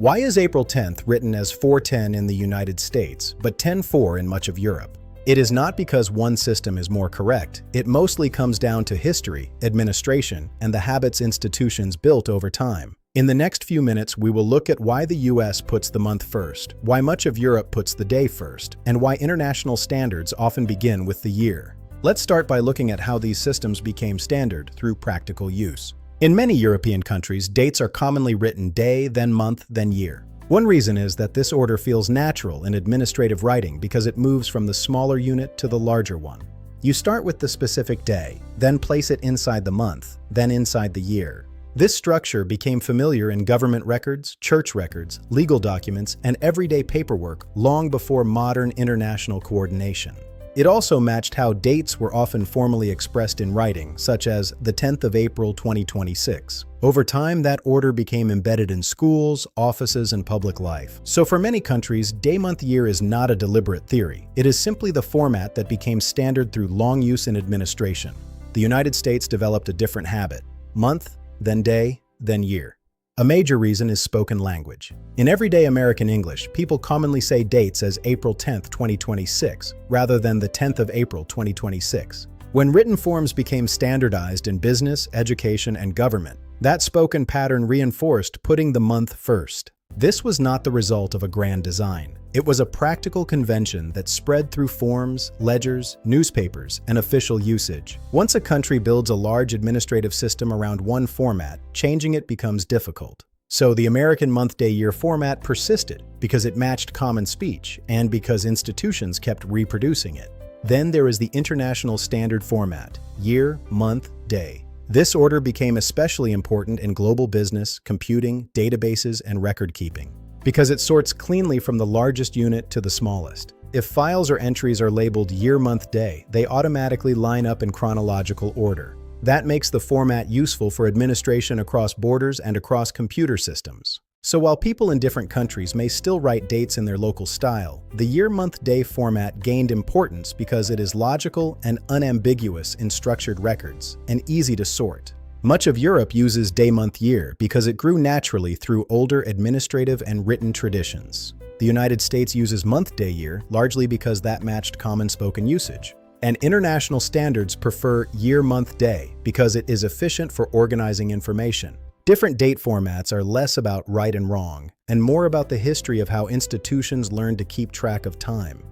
Why is April 10th written as 410 in the United States, but 10-4 in much of Europe? It is not because one system is more correct. It mostly comes down to history, administration, and the habits institutions built over time. In the next few minutes, we will look at why the US puts the month first, why much of Europe puts the day first, and why international standards often begin with the year. Let's start by looking at how these systems became standard through practical use. In many European countries, dates are commonly written day, then month, then year. One reason is that this order feels natural in administrative writing because it moves from the smaller unit to the larger one. You start with the specific day, then place it inside the month, then inside the year. This structure became familiar in government records, church records, legal documents, and everyday paperwork long before modern international coordination. It also matched how dates were often formally expressed in writing, such as the 10th of April 2026. Over time, that order became embedded in schools, offices, and public life. So for many countries, day-month-year is not a deliberate theory. It is simply the format that became standard through long use in administration. The United States developed a different habit: month, then day, then year. A major reason is spoken language. In everyday American English, people commonly say dates as April 10th, 2026, rather than the 10th of April, 2026. When written forms became standardized in business, education, and government, that spoken pattern reinforced putting the month first. This was not the result of a grand design. It was a practical convention that spread through forms, ledgers, newspapers, and official usage. Once a country builds a large administrative system around one format, changing it becomes difficult. So the American month-day-year format persisted because it matched common speech and because institutions kept reproducing it. Then there is the international standard format: year, month, day. This order became especially important in global business, computing, databases, and record-keeping, because it sorts cleanly from the largest unit to the smallest. If files or entries are labeled year, month, day, they automatically line up in chronological order. That makes the format useful for administration across borders and across computer systems. So while people in different countries may still write dates in their local style, the year, month, day format gained importance because it is logical and unambiguous in structured records, and easy to sort. Much of Europe uses day, month, year because it grew naturally through older administrative and written traditions. The United States uses month, day, year largely because that matched common spoken usage. And international standards prefer year, month, day because it is efficient for organizing information. Different date formats are less about right and wrong, and more about the history of how institutions learned to keep track of time.